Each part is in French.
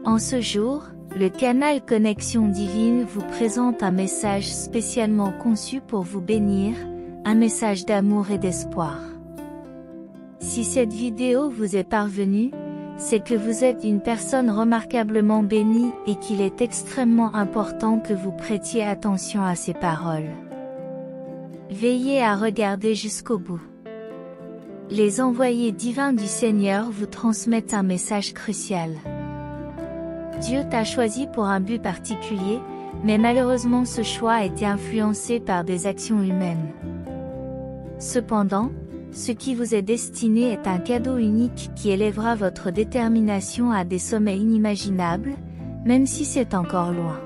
En ce jour, le canal Connexion Divine vous présente un message spécialement conçu pour vous bénir, un message d'amour et d'espoir. Si cette vidéo vous est parvenue, c'est que vous êtes une personne remarquablement bénie et qu'il est extrêmement important que vous prêtiez attention à ces paroles. Veillez à regarder jusqu'au bout. Les envoyés divins du Seigneur vous transmettent un message crucial. Dieu t'a choisi pour un but particulier, mais malheureusement ce choix a été influencé par des actions humaines. Cependant, ce qui vous est destiné est un cadeau unique qui élèvera votre détermination à des sommets inimaginables, même si c'est encore loin.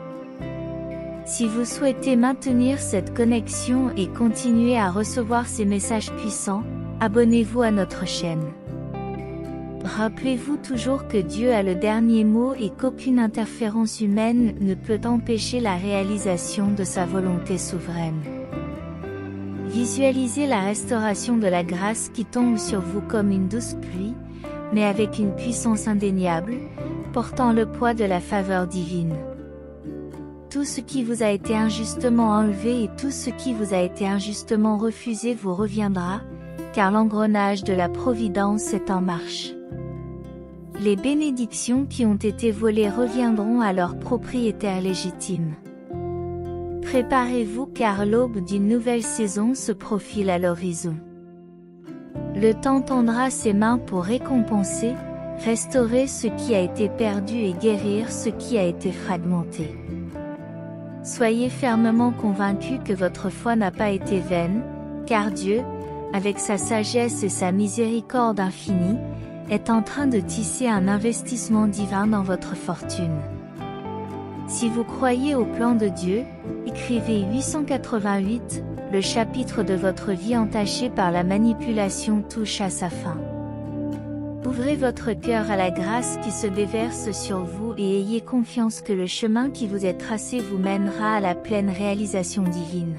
Si vous souhaitez maintenir cette connexion et continuer à recevoir ces messages puissants, abonnez-vous à notre chaîne. Rappelez-vous toujours que Dieu a le dernier mot et qu'aucune interférence humaine ne peut empêcher la réalisation de sa volonté souveraine. Visualisez la restauration de la grâce qui tombe sur vous comme une douce pluie, mais avec une puissance indéniable, portant le poids de la faveur divine. Tout ce qui vous a été injustement enlevé et tout ce qui vous a été injustement refusé vous reviendra, car l'engrenage de la providence est en marche. Les bénédictions qui ont été volées reviendront à leur propriétaire légitime. Préparez-vous car l'aube d'une nouvelle saison se profile à l'horizon. Le temps tendra ses mains pour récompenser, restaurer ce qui a été perdu et guérir ce qui a été fragmenté. Soyez fermement convaincus que votre foi n'a pas été vaine, car Dieu, avec sa sagesse et sa miséricorde infinie, est en train de tisser un investissement divin dans votre fortune. Si vous croyez au plan de Dieu, écrivez 888, le chapitre de votre vie entaché par la manipulation touche à sa fin. Ouvrez votre cœur à la grâce qui se déverse sur vous et ayez confiance que le chemin qui vous est tracé vous mènera à la pleine réalisation divine.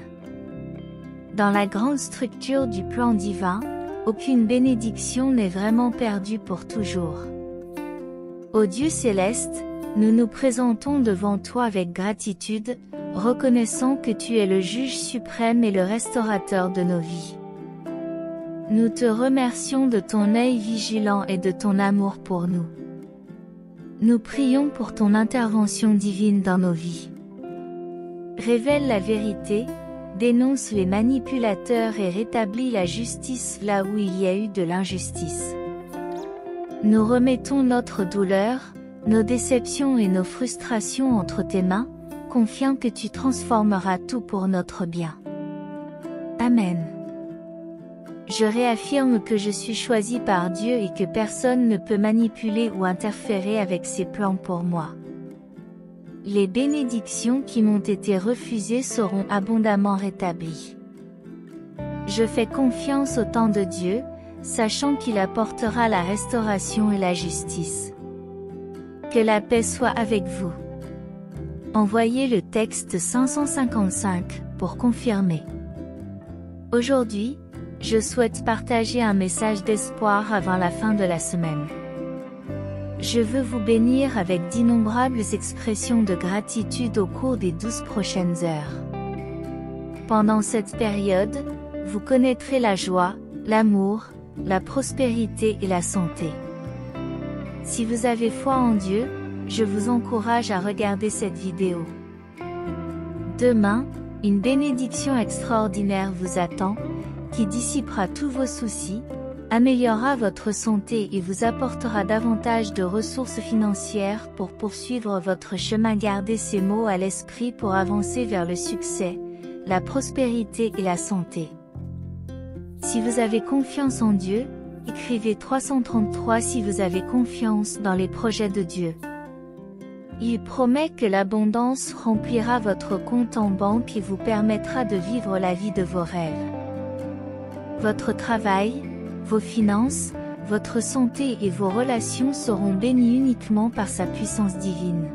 Dans la grande structure du plan divin, aucune bénédiction n'est vraiment perdue pour toujours. Ô Dieu céleste, nous nous présentons devant toi avec gratitude, reconnaissant que tu es le juge suprême et le restaurateur de nos vies. Nous te remercions de ton œil vigilant et de ton amour pour nous. Nous prions pour ton intervention divine dans nos vies. Révèle la vérité, dénonce les manipulateurs et rétablit la justice là où il y a eu de l'injustice. Nous remettons notre douleur, nos déceptions et nos frustrations entre tes mains, confiants que tu transformeras tout pour notre bien. Amen. Je réaffirme que je suis choisi par Dieu et que personne ne peut manipuler ou interférer avec ses plans pour moi. Les bénédictions qui m'ont été refusées seront abondamment rétablies. Je fais confiance au temps de Dieu, sachant qu'il apportera la restauration et la justice. Que la paix soit avec vous. Envoyez le texte 555 pour confirmer. Aujourd'hui, je souhaite partager un message d'espoir avant la fin de la semaine. Je veux vous bénir avec d'innombrables expressions de gratitude au cours des 12 prochaines heures. Pendant cette période, vous connaîtrez la joie, l'amour, la prospérité et la santé. Si vous avez foi en Dieu, je vous encourage à regarder cette vidéo. Demain, une bénédiction extraordinaire vous attend, qui dissipera tous vos soucis, améliorera votre santé et vous apportera davantage de ressources financières pour poursuivre votre chemin. Gardez ces mots à l'esprit pour avancer vers le succès, la prospérité et la santé. Si vous avez confiance en Dieu, écrivez 333 si vous avez confiance dans les projets de Dieu. Il promet que l'abondance remplira votre compte en banque et vous permettra de vivre la vie de vos rêves. Votre travail, vos finances, votre santé et vos relations seront bénies uniquement par sa puissance divine.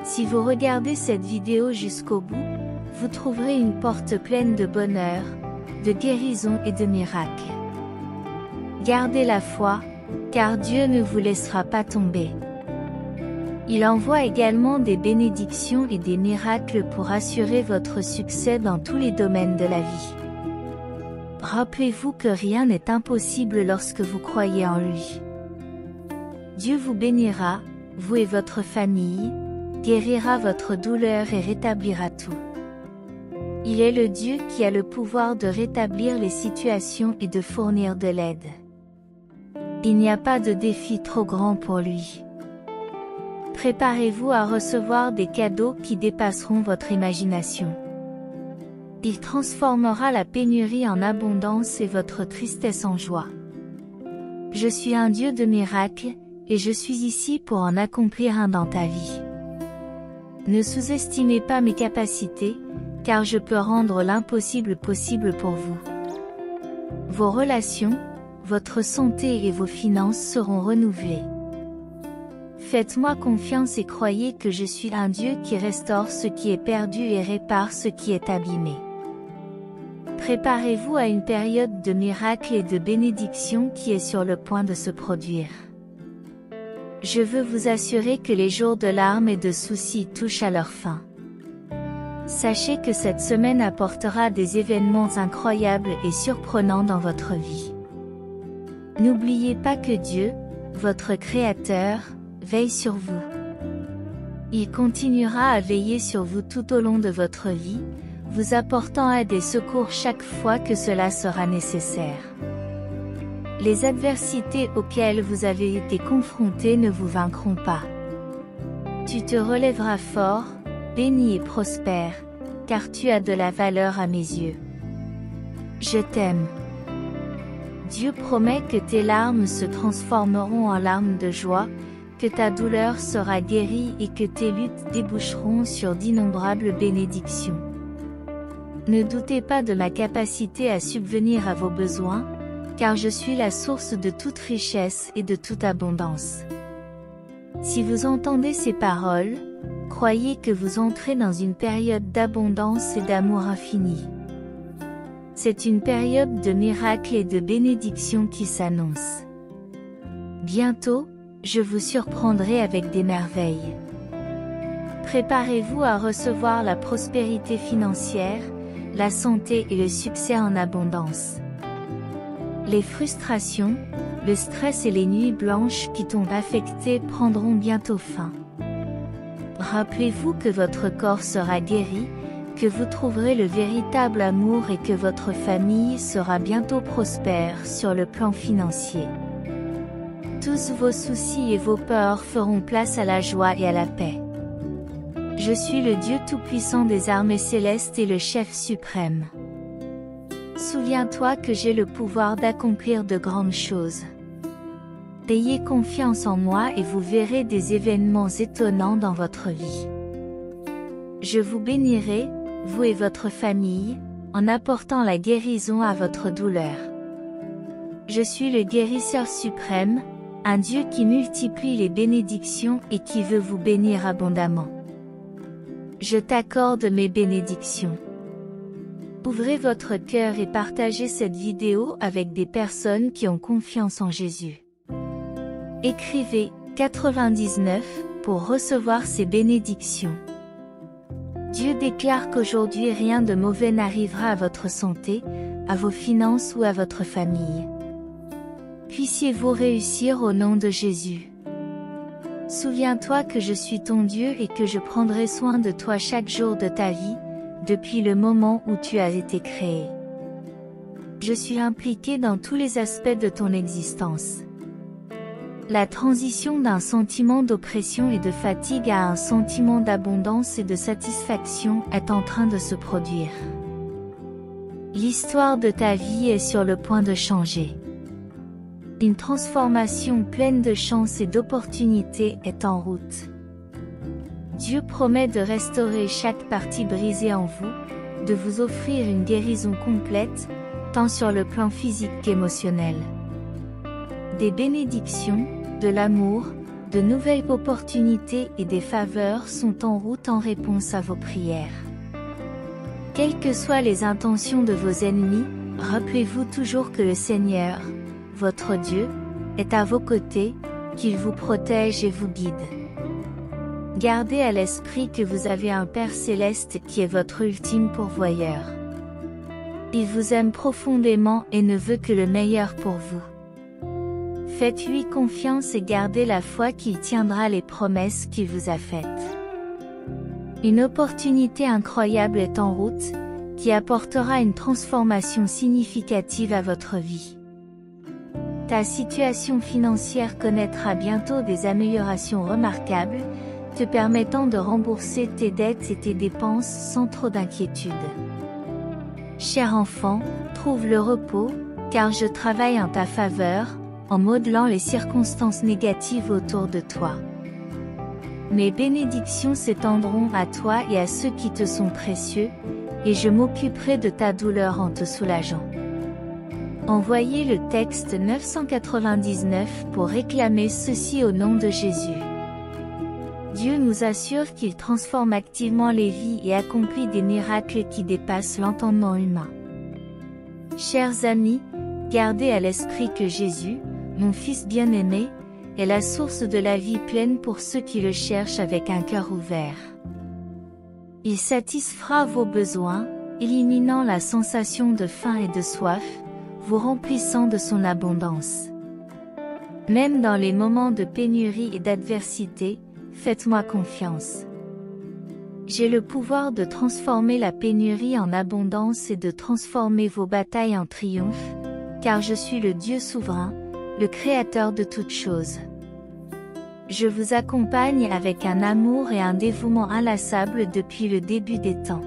Si vous regardez cette vidéo jusqu'au bout, vous trouverez une porte pleine de bonheur, de guérison et de miracles. Gardez la foi, car Dieu ne vous laissera pas tomber. Il envoie également des bénédictions et des miracles pour assurer votre succès dans tous les domaines de la vie. Rappelez-vous que rien n'est impossible lorsque vous croyez en lui. Dieu vous bénira, vous et votre famille, guérira votre douleur et rétablira tout. Il est le Dieu qui a le pouvoir de rétablir les situations et de fournir de l'aide. Il n'y a pas de défi trop grand pour lui. Préparez-vous à recevoir des cadeaux qui dépasseront votre imagination. Il transformera la pénurie en abondance et votre tristesse en joie. Je suis un Dieu de miracles, et je suis ici pour en accomplir un dans ta vie. Ne sous-estimez pas mes capacités, car je peux rendre l'impossible possible pour vous. Vos relations, votre santé et vos finances seront renouvelées. Faites-moi confiance et croyez que je suis un Dieu qui restaure ce qui est perdu et répare ce qui est abîmé. Préparez-vous à une période de miracles et de bénédictions qui est sur le point de se produire. Je veux vous assurer que les jours de larmes et de soucis touchent à leur fin. Sachez que cette semaine apportera des événements incroyables et surprenants dans votre vie. N'oubliez pas que Dieu, votre Créateur, veille sur vous. Il continuera à veiller sur vous tout au long de votre vie, vous apportant aide et secours chaque fois que cela sera nécessaire. Les adversités auxquelles vous avez été confrontés ne vous vaincront pas. Tu te relèveras fort, béni et prospère, car tu as de la valeur à mes yeux. Je t'aime. Dieu promet que tes larmes se transformeront en larmes de joie, que ta douleur sera guérie et que tes luttes déboucheront sur d'innombrables bénédictions. Ne doutez pas de ma capacité à subvenir à vos besoins, car je suis la source de toute richesse et de toute abondance. Si vous entendez ces paroles, croyez que vous entrez dans une période d'abondance et d'amour infini. C'est une période de miracles et de bénédictions qui s'annonce. Bientôt, je vous surprendrai avec des merveilles. Préparez-vous à recevoir la prospérité financière, la santé et le succès en abondance. Les frustrations, le stress et les nuits blanches qui t'ont affecté prendront bientôt fin. Rappelez-vous que votre corps sera guéri, que vous trouverez le véritable amour et que votre famille sera bientôt prospère sur le plan financier. Tous vos soucis et vos peurs feront place à la joie et à la paix. Je suis le Dieu Tout-Puissant des armées célestes et le Chef suprême. Souviens-toi que j'ai le pouvoir d'accomplir de grandes choses. Ayez confiance en moi et vous verrez des événements étonnants dans votre vie. Je vous bénirai, vous et votre famille, en apportant la guérison à votre douleur. Je suis le guérisseur suprême, un Dieu qui multiplie les bénédictions et qui veut vous bénir abondamment. Je t'accorde mes bénédictions. Ouvrez votre cœur et partagez cette vidéo avec des personnes qui ont confiance en Jésus. Écrivez 99 pour recevoir ces bénédictions. Dieu déclare qu'aujourd'hui rien de mauvais n'arrivera à votre santé, à vos finances ou à votre famille. Puissiez-vous réussir au nom de Jésus. Souviens-toi que je suis ton Dieu et que je prendrai soin de toi chaque jour de ta vie, depuis le moment où tu as été créé. Je suis impliqué dans tous les aspects de ton existence. La transition d'un sentiment d'oppression et de fatigue à un sentiment d'abondance et de satisfaction est en train de se produire. L'histoire de ta vie est sur le point de changer. Une transformation pleine de chance et d'opportunités est en route. Dieu promet de restaurer chaque partie brisée en vous, de vous offrir une guérison complète, tant sur le plan physique qu'émotionnel. Des bénédictions, de l'amour, de nouvelles opportunités et des faveurs sont en route en réponse à vos prières. Quelles que soient les intentions de vos ennemis, rappelez-vous toujours que le Seigneur, votre Dieu, est à vos côtés, qu'il vous protège et vous guide. Gardez à l'esprit que vous avez un Père céleste qui est votre ultime pourvoyeur. Il vous aime profondément et ne veut que le meilleur pour vous. Faites-lui confiance et gardez la foi qu'il tiendra les promesses qu'il vous a faites. Une opportunité incroyable est en route, qui apportera une transformation significative à votre vie. Ta situation financière connaîtra bientôt des améliorations remarquables, te permettant de rembourser tes dettes et tes dépenses sans trop d'inquiétude. Cher enfant, trouve le repos, car je travaille en ta faveur, en modelant les circonstances négatives autour de toi. Mes bénédictions s'étendront à toi et à ceux qui te sont précieux, et je m'occuperai de ta douleur en te soulageant. Envoyez le texte 999 pour réclamer ceci au nom de Jésus. Dieu nous assure qu'il transforme activement les vies et accomplit des miracles qui dépassent l'entendement humain. Chers amis, gardez à l'esprit que Jésus, mon Fils bien-aimé, est la source de la vie pleine pour ceux qui le cherchent avec un cœur ouvert. Il satisfera vos besoins, éliminant la sensation de faim et de soif, vous remplissant de son abondance. Même dans les moments de pénurie et d'adversité, faites-moi confiance. J'ai le pouvoir de transformer la pénurie en abondance et de transformer vos batailles en triomphe, car je suis le Dieu souverain, le Créateur de toutes choses. Je vous accompagne avec un amour et un dévouement inlassables depuis le début des temps.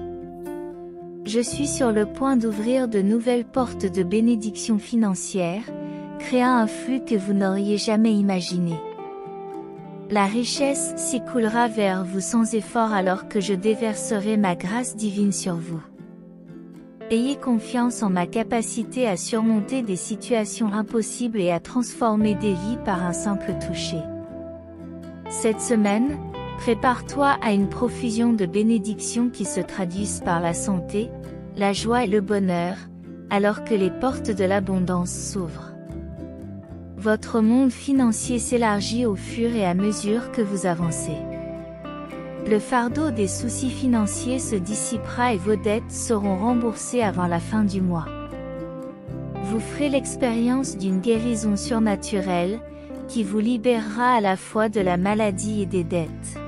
Je suis sur le point d'ouvrir de nouvelles portes de bénédiction financière, créant un flux que vous n'auriez jamais imaginé. La richesse s'écoulera vers vous sans effort alors que je déverserai ma grâce divine sur vous. Ayez confiance en ma capacité à surmonter des situations impossibles et à transformer des vies par un simple toucher. Cette semaine, prépare-toi à une profusion de bénédictions qui se traduisent par la santé, la joie et le bonheur, alors que les portes de l'abondance s'ouvrent. Votre monde financier s'élargit au fur et à mesure que vous avancez. Le fardeau des soucis financiers se dissipera et vos dettes seront remboursées avant la fin du mois. Vous ferez l'expérience d'une guérison surnaturelle, qui vous libérera à la fois de la maladie et des dettes.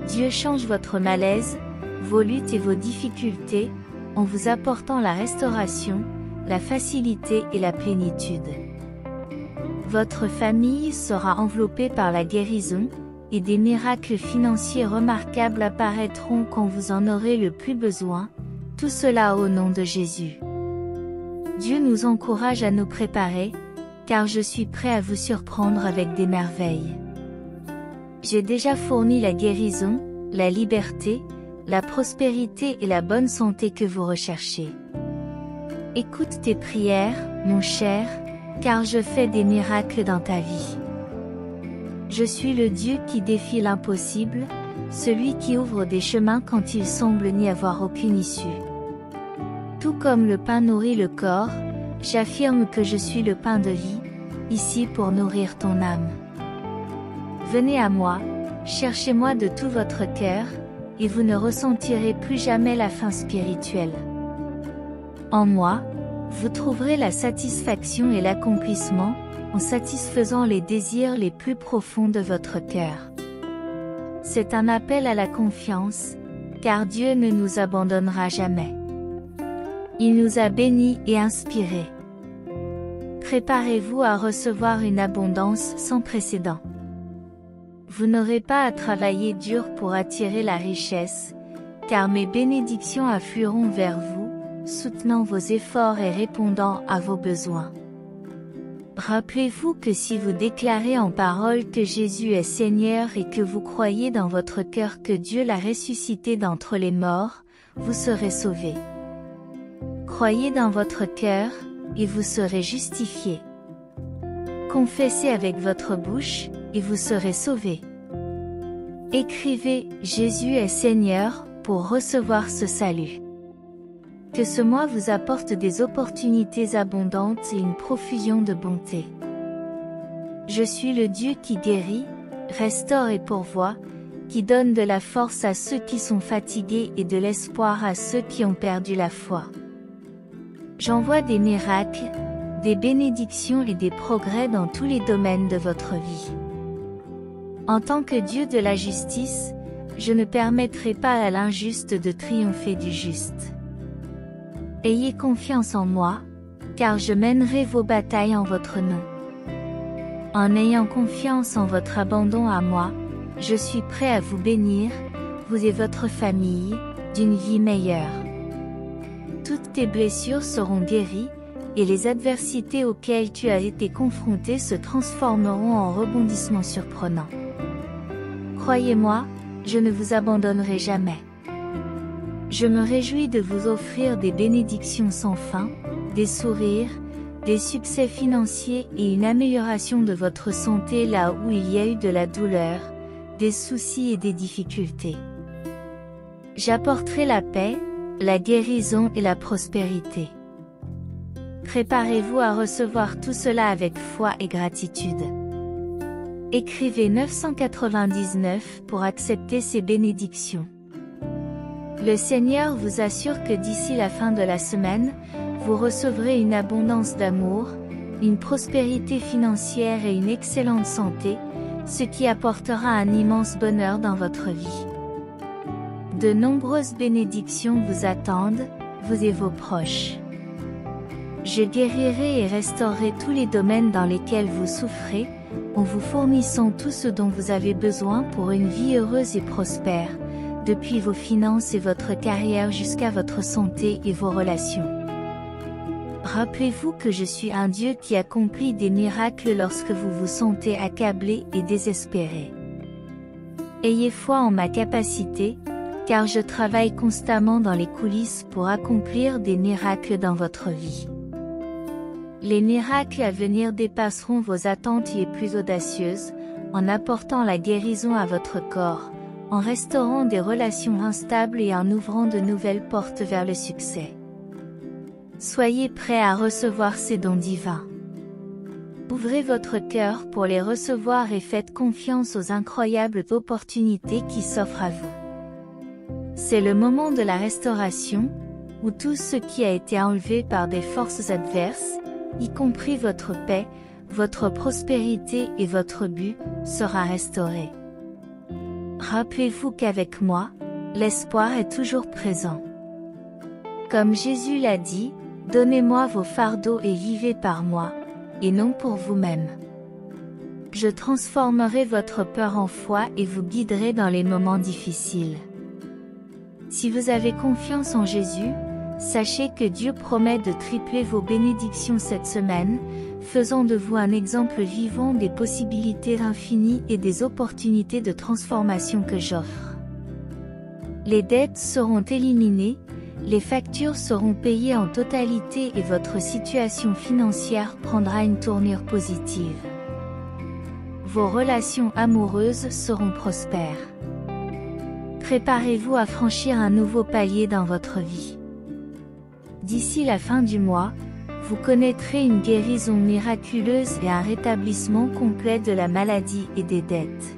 Dieu change votre malaise, vos luttes et vos difficultés, en vous apportant la restauration, la facilité et la plénitude. Votre famille sera enveloppée par la guérison, et des miracles financiers remarquables apparaîtront quand vous en aurez le plus besoin, tout cela au nom de Jésus. Dieu nous encourage à nous préparer, car je suis prêt à vous surprendre avec des merveilles. J'ai déjà fourni la guérison, la liberté, la prospérité et la bonne santé que vous recherchez. Écoute tes prières, mon cher, car je fais des miracles dans ta vie. Je suis le Dieu qui défie l'impossible, celui qui ouvre des chemins quand il semble n'y avoir aucune issue. Tout comme le pain nourrit le corps, j'affirme que je suis le pain de vie, ici pour nourrir ton âme. Venez à moi, cherchez-moi de tout votre cœur, et vous ne ressentirez plus jamais la faim spirituelle. En moi, vous trouverez la satisfaction et l'accomplissement, en satisfaisant les désirs les plus profonds de votre cœur. C'est un appel à la confiance, car Dieu ne nous abandonnera jamais. Il nous a bénis et inspirés. Préparez-vous à recevoir une abondance sans précédent. Vous n'aurez pas à travailler dur pour attirer la richesse, car mes bénédictions afflueront vers vous, soutenant vos efforts et répondant à vos besoins. Rappelez-vous que si vous déclarez en parole que Jésus est Seigneur et que vous croyez dans votre cœur que Dieu l'a ressuscité d'entre les morts, vous serez sauvés. Croyez dans votre cœur, et vous serez justifiés. Confessez avec votre bouche, et vous serez sauvés. Écrivez « Jésus est Seigneur » pour recevoir ce salut. Que ce mois vous apporte des opportunités abondantes et une profusion de bonté. Je suis le Dieu qui guérit, restaure et pourvoit, qui donne de la force à ceux qui sont fatigués et de l'espoir à ceux qui ont perdu la foi. J'envoie des miracles, des bénédictions et des progrès dans tous les domaines de votre vie. En tant que Dieu de la justice, je ne permettrai pas à l'injuste de triompher du juste. Ayez confiance en moi, car je mènerai vos batailles en votre nom. En ayant confiance en votre abandon à moi, je suis prêt à vous bénir, vous et votre famille, d'une vie meilleure. Toutes tes blessures seront guéries, et les adversités auxquelles tu as été confronté se transformeront en rebondissements surprenants. Croyez-moi, je ne vous abandonnerai jamais. Je me réjouis de vous offrir des bénédictions sans fin, des sourires, des succès financiers et une amélioration de votre santé là où il y a eu de la douleur, des soucis et des difficultés. J'apporterai la paix, la guérison et la prospérité. Préparez-vous à recevoir tout cela avec foi et gratitude. Écrivez 999 pour accepter ces bénédictions. Le Seigneur vous assure que d'ici la fin de la semaine, vous recevrez une abondance d'amour, une prospérité financière et une excellente santé, ce qui apportera un immense bonheur dans votre vie. De nombreuses bénédictions vous attendent, vous et vos proches. Je guérirai et restaurerai tous les domaines dans lesquels vous souffrez, en vous fournissant tout ce dont vous avez besoin pour une vie heureuse et prospère, depuis vos finances et votre carrière jusqu'à votre santé et vos relations. Rappelez-vous que je suis un Dieu qui accomplit des miracles lorsque vous vous sentez accablé et désespéré. Ayez foi en ma capacité, car je travaille constamment dans les coulisses pour accomplir des miracles dans votre vie. Les miracles à venir dépasseront vos attentes les plus audacieuses, en apportant la guérison à votre corps, en restaurant des relations instables et en ouvrant de nouvelles portes vers le succès. Soyez prêts à recevoir ces dons divins. Ouvrez votre cœur pour les recevoir et faites confiance aux incroyables opportunités qui s'offrent à vous. C'est le moment de la restauration, où tout ce qui a été enlevé par des forces adverses, y compris votre paix, votre prospérité et votre but, sera restauré. Rappelez-vous qu'avec moi, l'espoir est toujours présent. Comme Jésus l'a dit, donnez-moi vos fardeaux et vivez par moi, et non pour vous-même. Je transformerai votre peur en foi et vous guiderai dans les moments difficiles. Si vous avez confiance en Jésus, sachez que Dieu promet de tripler vos bénédictions cette semaine, faisant de vous un exemple vivant des possibilités infinies et des opportunités de transformation que j'offre. Les dettes seront éliminées, les factures seront payées en totalité et votre situation financière prendra une tournure positive. Vos relations amoureuses seront prospères. Préparez-vous à franchir un nouveau palier dans votre vie. D'ici la fin du mois, vous connaîtrez une guérison miraculeuse et un rétablissement complet de la maladie et des dettes.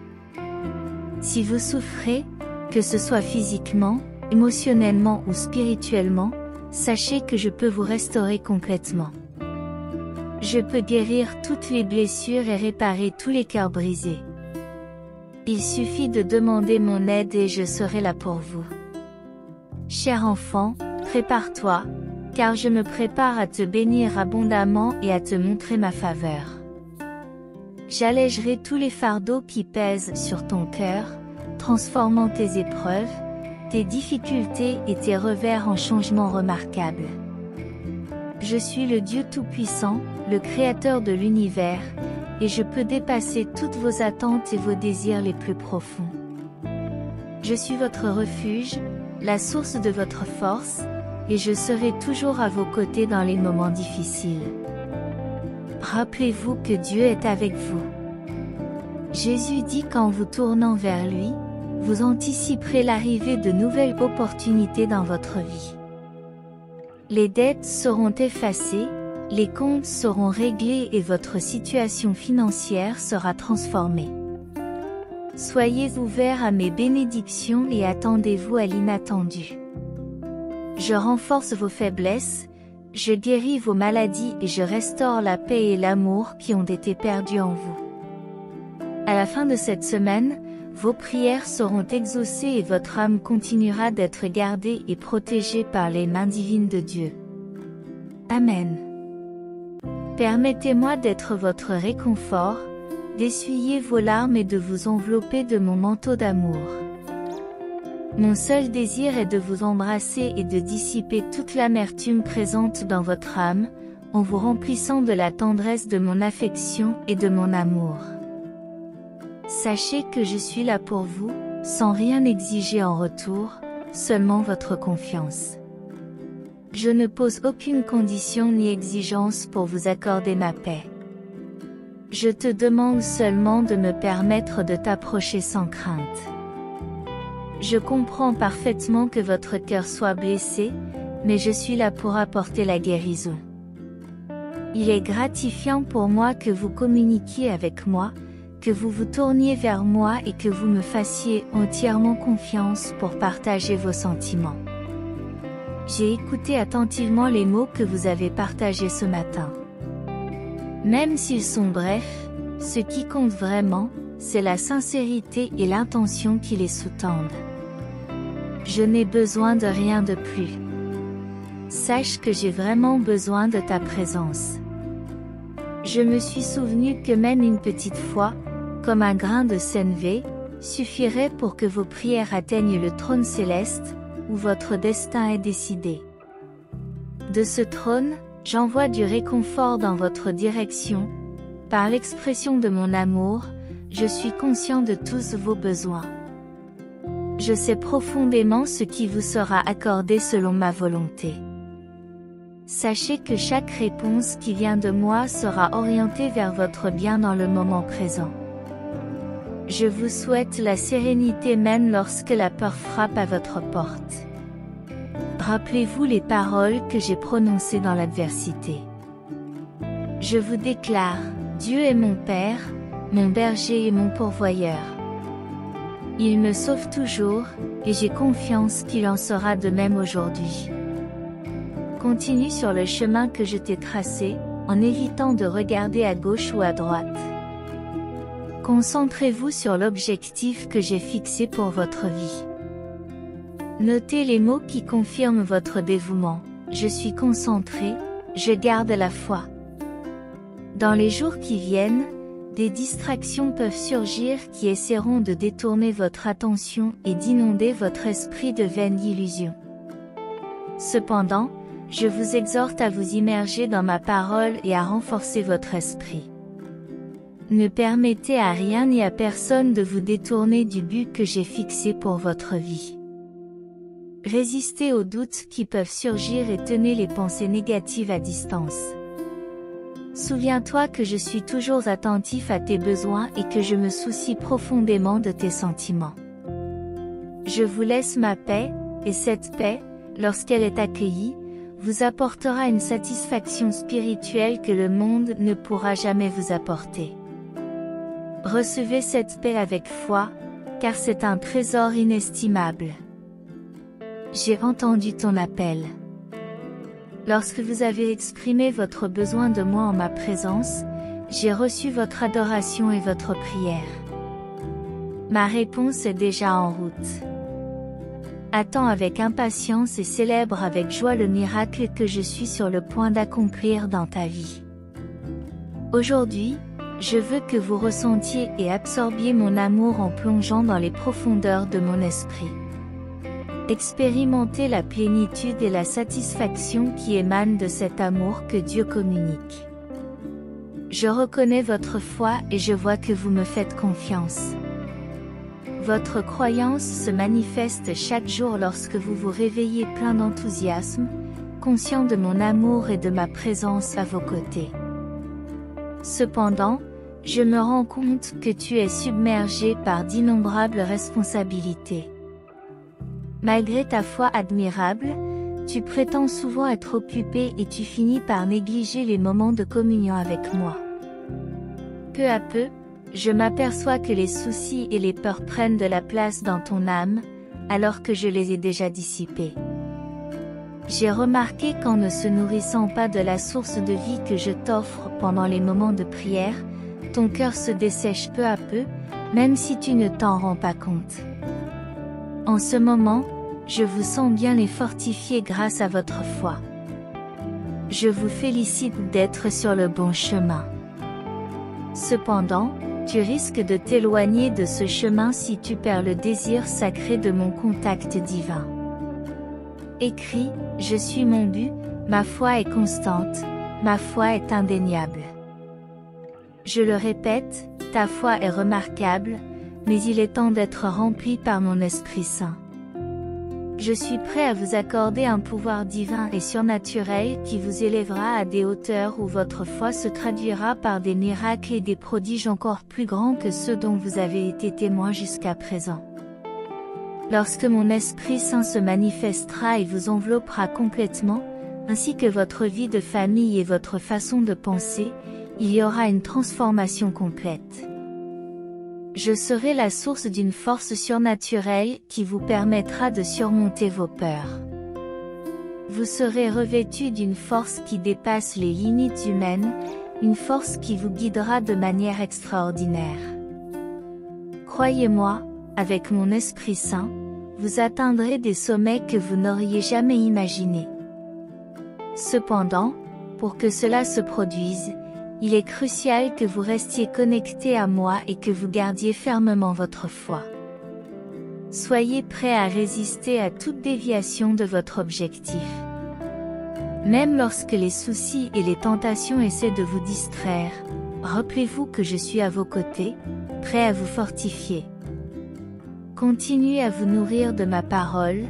Si vous souffrez, que ce soit physiquement, émotionnellement ou spirituellement, sachez que je peux vous restaurer complètement. Je peux guérir toutes les blessures et réparer tous les cœurs brisés. Il suffit de demander mon aide et je serai là pour vous. Cher enfant, prépare-toi, car je me prépare à te bénir abondamment et à te montrer ma faveur. J'allégerai tous les fardeaux qui pèsent sur ton cœur, transformant tes épreuves, tes difficultés et tes revers en changements remarquables. Je suis le Dieu Tout-Puissant, le Créateur de l'univers, et je peux dépasser toutes vos attentes et vos désirs les plus profonds. Je suis votre refuge, la source de votre force, et je serai toujours à vos côtés dans les moments difficiles. Rappelez-vous que Dieu est avec vous. Jésus dit qu'en vous tournant vers lui, vous anticiperez l'arrivée de nouvelles opportunités dans votre vie. Les dettes seront effacées, les comptes seront réglés et votre situation financière sera transformée. Soyez ouverts à mes bénédictions et attendez-vous à l'inattendu. Je renforce vos faiblesses, je guéris vos maladies et je restaure la paix et l'amour qui ont été perdus en vous. À la fin de cette semaine, vos prières seront exaucées et votre âme continuera d'être gardée et protégée par les mains divines de Dieu. Amen. Permettez-moi d'être votre réconfort, d'essuyer vos larmes et de vous envelopper de mon manteau d'amour. Mon seul désir est de vous embrasser et de dissiper toute l'amertume présente dans votre âme, en vous remplissant de la tendresse de mon affection et de mon amour. Sachez que je suis là pour vous, sans rien exiger en retour, seulement votre confiance. Je ne pose aucune condition ni exigence pour vous accorder ma paix. Je te demande seulement de me permettre de t'approcher sans crainte. Je comprends parfaitement que votre cœur soit blessé, mais je suis là pour apporter la guérison. Il est gratifiant pour moi que vous communiquiez avec moi, que vous vous tourniez vers moi et que vous me fassiez entièrement confiance pour partager vos sentiments. J'ai écouté attentivement les mots que vous avez partagés ce matin. Même s'ils sont brefs, ce qui compte vraiment, c'est la sincérité et l'intention qui les sous-tendent. Je n'ai besoin de rien de plus. Sache que j'ai vraiment besoin de ta présence. Je me suis souvenu que même une petite foi, comme un grain de sénévé, suffirait pour que vos prières atteignent le trône céleste, où votre destin est décidé. De ce trône, j'envoie du réconfort dans votre direction. Par l'expression de mon amour, je suis conscient de tous vos besoins. Je sais profondément ce qui vous sera accordé selon ma volonté. Sachez que chaque réponse qui vient de moi sera orientée vers votre bien dans le moment présent. Je vous souhaite la sérénité même lorsque la peur frappe à votre porte. Rappelez-vous les paroles que j'ai prononcées dans l'adversité. Je vous déclare, Dieu est mon Père, mon berger et mon pourvoyeur. Il me sauve toujours, et j'ai confiance qu'il en sera de même aujourd'hui. Continue sur le chemin que je t'ai tracé, en évitant de regarder à gauche ou à droite. Concentrez-vous sur l'objectif que j'ai fixé pour votre vie. Notez les mots qui confirment votre dévouement. Je suis concentré, je garde la foi. Dans les jours qui viennent, des distractions peuvent surgir qui essaieront de détourner votre attention et d'inonder votre esprit de vaines illusions. Cependant, je vous exhorte à vous immerger dans ma parole et à renforcer votre esprit. Ne permettez à rien ni à personne de vous détourner du but que j'ai fixé pour votre vie. Résistez aux doutes qui peuvent surgir et tenez les pensées négatives à distance. Souviens-toi que je suis toujours attentif à tes besoins et que je me soucie profondément de tes sentiments. Je vous laisse ma paix, et cette paix, lorsqu'elle est accueillie, vous apportera une satisfaction spirituelle que le monde ne pourra jamais vous apporter. Recevez cette paix avec foi, car c'est un trésor inestimable. J'ai entendu ton appel. Lorsque vous avez exprimé votre besoin de moi en ma présence, j'ai reçu votre adoration et votre prière. Ma réponse est déjà en route. Attends avec impatience et célèbre avec joie le miracle que je suis sur le point d'accomplir dans ta vie. Aujourd'hui, je veux que vous ressentiez et absorbiez mon amour en plongeant dans les profondeurs de mon esprit. Expérimentez la plénitude et la satisfaction qui émanent de cet amour que Dieu communique. Je reconnais votre foi et je vois que vous me faites confiance. Votre croyance se manifeste chaque jour lorsque vous vous réveillez plein d'enthousiasme, conscient de mon amour et de ma présence à vos côtés. Cependant, je me rends compte que tu es submergé par d'innombrables responsabilités. Malgré ta foi admirable, Tu prétends souvent être occupé et tu finis par négliger les moments de communion avec moi. Peu à peu, je m'aperçois que les soucis et les peurs prennent de la place dans ton âme, alors que je les ai déjà dissipés. J'ai remarqué qu'en ne se nourrissant pas de la source de vie que je t'offre pendant les moments de prière, ton cœur se dessèche peu à peu, même si tu ne t'en rends pas compte. En ce moment, je vous sens bien les fortifier grâce à votre foi. Je vous félicite d'être sur le bon chemin. Cependant, tu risques de t'éloigner de ce chemin si tu perds le désir sacré de mon contact divin. Écris, je suis mon but, ma foi est constante, ma foi est indéniable. Je le répète, ta foi est remarquable, mais il est temps d'être rempli par mon Esprit Saint. Je suis prêt à vous accorder un pouvoir divin et surnaturel qui vous élèvera à des hauteurs où votre foi se traduira par des miracles et des prodiges encore plus grands que ceux dont vous avez été témoin jusqu'à présent. Lorsque mon Esprit Saint se manifestera et vous enveloppera complètement, ainsi que votre vie de famille et votre façon de penser, il y aura une transformation complète. Je serai la source d'une force surnaturelle qui vous permettra de surmonter vos peurs. Vous serez revêtu d'une force qui dépasse les limites humaines, une force qui vous guidera de manière extraordinaire. Croyez-moi, avec mon Esprit Saint, vous atteindrez des sommets que vous n'auriez jamais imaginés. Cependant, pour que cela se produise, il est crucial que vous restiez connecté à moi et que vous gardiez fermement votre foi. Soyez prêt à résister à toute déviation de votre objectif. Même lorsque les soucis et les tentations essaient de vous distraire, rappelez-vous que je suis à vos côtés, prêt à vous fortifier. Continuez à vous nourrir de ma parole,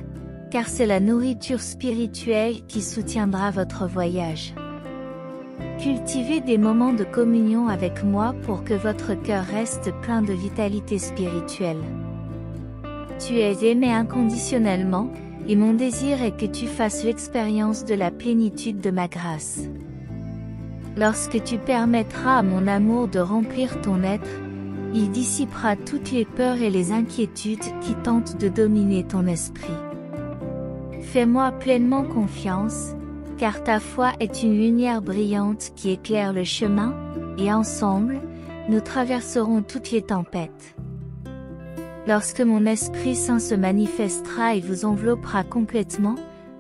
car c'est la nourriture spirituelle qui soutiendra votre voyage. Cultivez des moments de communion avec moi pour que votre cœur reste plein de vitalité spirituelle. Tu es aimé inconditionnellement, et mon désir est que tu fasses l'expérience de la plénitude de ma grâce. Lorsque tu permettras à mon amour de remplir ton être, il dissipera toutes les peurs et les inquiétudes qui tentent de dominer ton esprit. Fais-moi pleinement confiance, car ta foi est une lumière brillante qui éclaire le chemin, et ensemble, nous traverserons toutes les tempêtes. Lorsque mon Esprit Saint se manifestera et vous enveloppera complètement,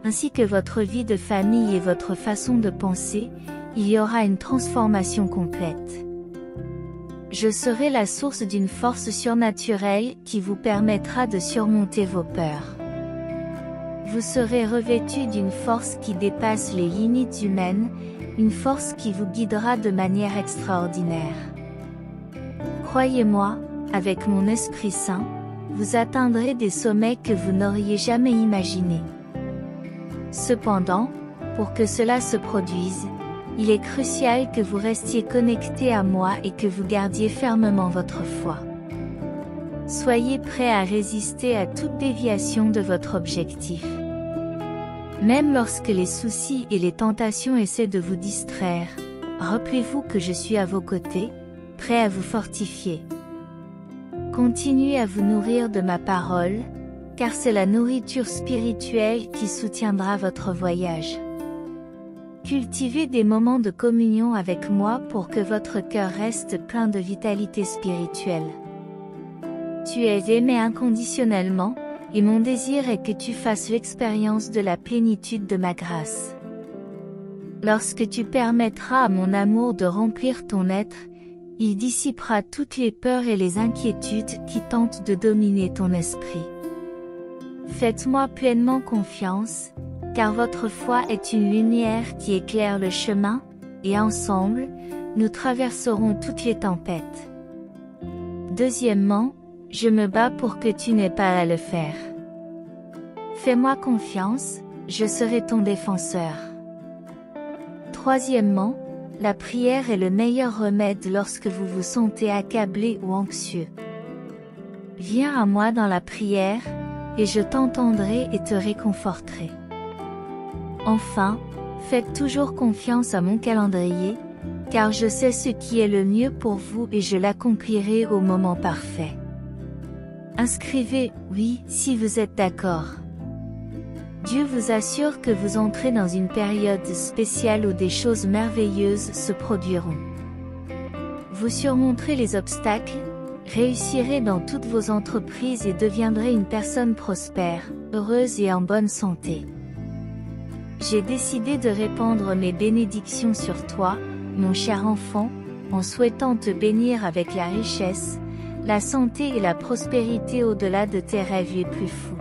ainsi que votre vie de famille et votre façon de penser, il y aura une transformation complète. Je serai la source d'une force surnaturelle qui vous permettra de surmonter vos peurs. Vous serez revêtu d'une force qui dépasse les limites humaines, une force qui vous guidera de manière extraordinaire. Croyez-moi, avec mon Esprit Saint, vous atteindrez des sommets que vous n'auriez jamais imaginés. Cependant, pour que cela se produise, il est crucial que vous restiez connecté à moi et que vous gardiez fermement votre foi. Soyez prêt à résister à toute déviation de votre objectif. Même lorsque les soucis et les tentations essaient de vous distraire, rappelez-vous que je suis à vos côtés, prêt à vous fortifier. Continuez à vous nourrir de ma parole, car c'est la nourriture spirituelle qui soutiendra votre voyage. Cultivez des moments de communion avec moi pour que votre cœur reste plein de vitalité spirituelle. Tu es aimé inconditionnellement, et mon désir est que tu fasses l'expérience de la plénitude de ma grâce. Lorsque tu permettras à mon amour de remplir ton être, il dissipera toutes les peurs et les inquiétudes qui tentent de dominer ton esprit. Faites-moi pleinement confiance, car votre foi est une lumière qui éclaire le chemin, et ensemble, nous traverserons toutes les tempêtes. Deuxièmement, je me bats pour que tu n'aies pas à le faire. Fais-moi confiance, je serai ton défenseur. Troisièmement, la prière est le meilleur remède lorsque vous vous sentez accablé ou anxieux. Viens à moi dans la prière, et je t'entendrai et te réconforterai. Enfin, faites toujours confiance à mon calendrier, car je sais ce qui est le mieux pour vous et je l'accomplirai au moment parfait. Inscrivez « oui » si vous êtes d'accord. Dieu vous assure que vous entrez dans une période spéciale où des choses merveilleuses se produiront. Vous surmonterez les obstacles, réussirez dans toutes vos entreprises et deviendrez une personne prospère, heureuse et en bonne santé. J'ai décidé de répandre mes bénédictions sur toi, mon cher enfant, en souhaitant te bénir avec la richesse, la santé et la prospérité au-delà de tes rêves les plus fous.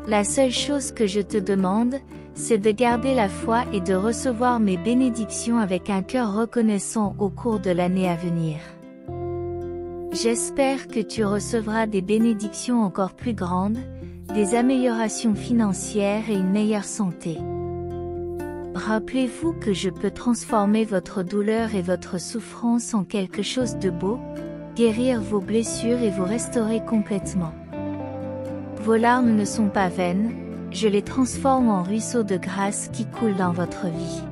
La seule chose que je te demande, c'est de garder la foi et de recevoir mes bénédictions avec un cœur reconnaissant au cours de l'année à venir. J'espère que tu recevras des bénédictions encore plus grandes, des améliorations financières et une meilleure santé. Rappelez-vous que je peux transformer votre douleur et votre souffrance en quelque chose de beau, guérir vos blessures et vous restaurer complètement. Vos larmes ne sont pas vaines, je les transforme en ruisseaux de grâce qui coulent dans votre vie.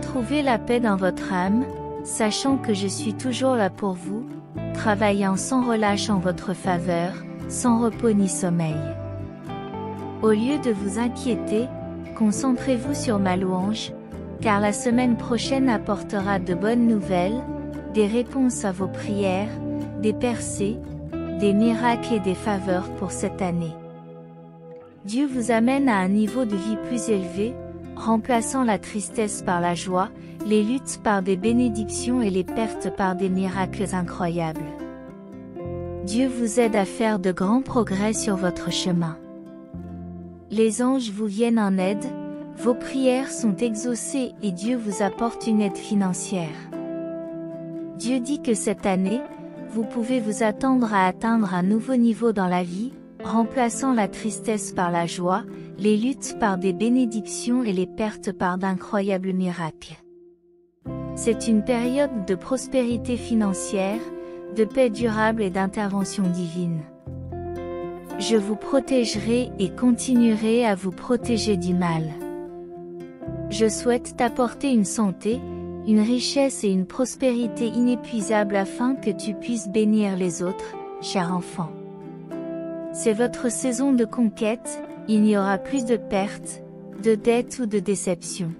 Trouvez la paix dans votre âme, sachant que je suis toujours là pour vous, travaillant sans relâche en votre faveur, sans repos ni sommeil. Au lieu de vous inquiéter, concentrez-vous sur ma louange, car la semaine prochaine apportera de bonnes nouvelles, des réponses à vos prières, des percées, des miracles et des faveurs pour cette année. Dieu vous amène à un niveau de vie plus élevé, remplaçant la tristesse par la joie, les luttes par des bénédictions et les pertes par des miracles incroyables. Dieu vous aide à faire de grands progrès sur votre chemin. Les anges vous viennent en aide, vos prières sont exaucées et Dieu vous apporte une aide financière. Dieu dit que cette année, vous pouvez vous attendre à atteindre un nouveau niveau dans la vie, remplaçant la tristesse par la joie, les luttes par des bénédictions et les pertes par d'incroyables miracles. C'est une période de prospérité financière, de paix durable et d'intervention divine. Je vous protégerai et continuerai à vous protéger du mal. Je souhaite t'apporter une santé, une richesse et une prospérité inépuisables afin que tu puisses bénir les autres, cher enfant. C'est votre saison de conquête, il n'y aura plus de pertes, de dettes ou de déceptions.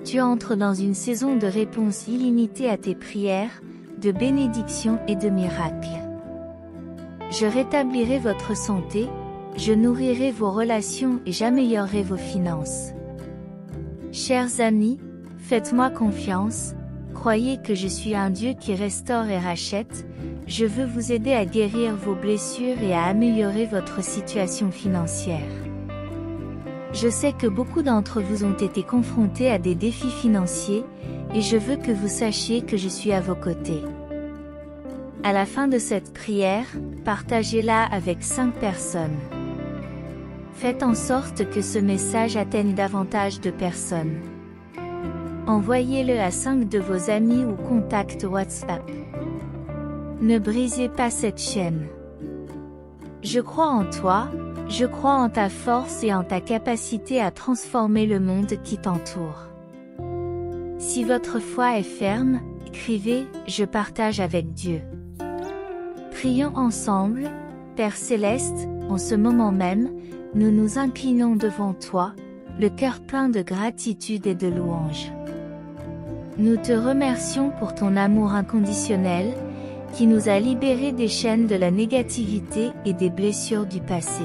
Tu entres dans une saison de réponse illimitée à tes prières, de bénédictions et de miracles. Je rétablirai votre santé, je nourrirai vos relations et j'améliorerai vos finances. Chers amis, faites-moi confiance, croyez que je suis un Dieu qui restaure et rachète, je veux vous aider à guérir vos blessures et à améliorer votre situation financière. Je sais que beaucoup d'entre vous ont été confrontés à des défis financiers, et je veux que vous sachiez que je suis à vos côtés. À la fin de cette prière, partagez-la avec 5 personnes. Faites en sorte que ce message atteigne davantage de personnes. Envoyez-le à 5 de vos amis ou contacts WhatsApp. Ne brisez pas cette chaîne. Je crois en toi, je crois en ta force et en ta capacité à transformer le monde qui t'entoure. Si votre foi est ferme, écrivez « Je partage avec Dieu ». Prions ensemble, Père Céleste, en ce moment même, nous nous inclinons devant toi, le cœur plein de gratitude et de louange. Nous te remercions pour ton amour inconditionnel, qui nous a libérés des chaînes de la négativité et des blessures du passé.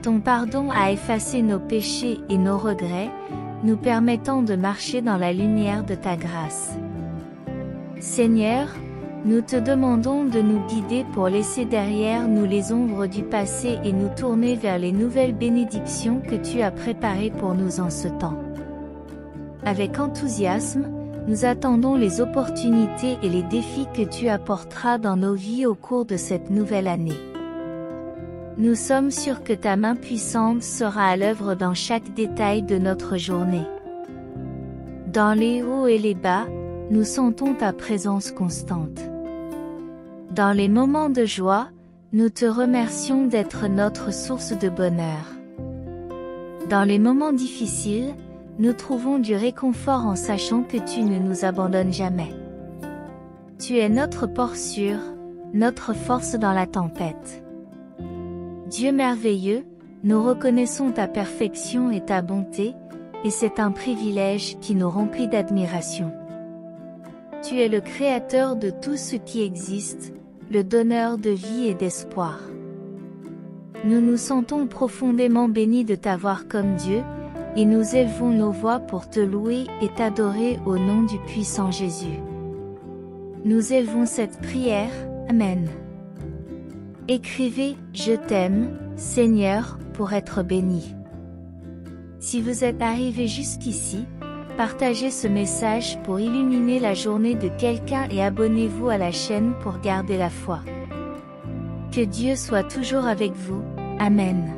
Ton pardon a effacé nos péchés et nos regrets, nous permettant de marcher dans la lumière de ta grâce. Seigneur, nous te demandons de nous guider pour laisser derrière nous les ombres du passé et nous tourner vers les nouvelles bénédictions que tu as préparées pour nous en ce temps. Avec enthousiasme, nous attendons les opportunités et les défis que tu apporteras dans nos vies au cours de cette nouvelle année. Nous sommes sûrs que ta main puissante sera à l'œuvre dans chaque détail de notre journée. Dans les hauts et les bas, nous sentons ta présence constante. Dans les moments de joie, nous te remercions d'être notre source de bonheur. Dans les moments difficiles, nous trouvons du réconfort en sachant que tu ne nous abandonnes jamais. Tu es notre port sûr, notre force dans la tempête. Dieu merveilleux, nous reconnaissons ta perfection et ta bonté, et c'est un privilège qui nous remplit d'admiration. Tu es le créateur de tout ce qui existe, le donneur de vie et d'espoir. Nous nous sentons profondément bénis de t'avoir comme Dieu, et nous élevons nos voix pour te louer et t'adorer au nom du puissant Jésus. Nous élevons cette prière, Amen. Écrivez « Je t'aime, Seigneur » pour être béni. Si vous êtes arrivé jusqu'ici, partagez ce message pour illuminer la journée de quelqu'un et abonnez-vous à la chaîne pour garder la foi. Que Dieu soit toujours avec vous. Amen.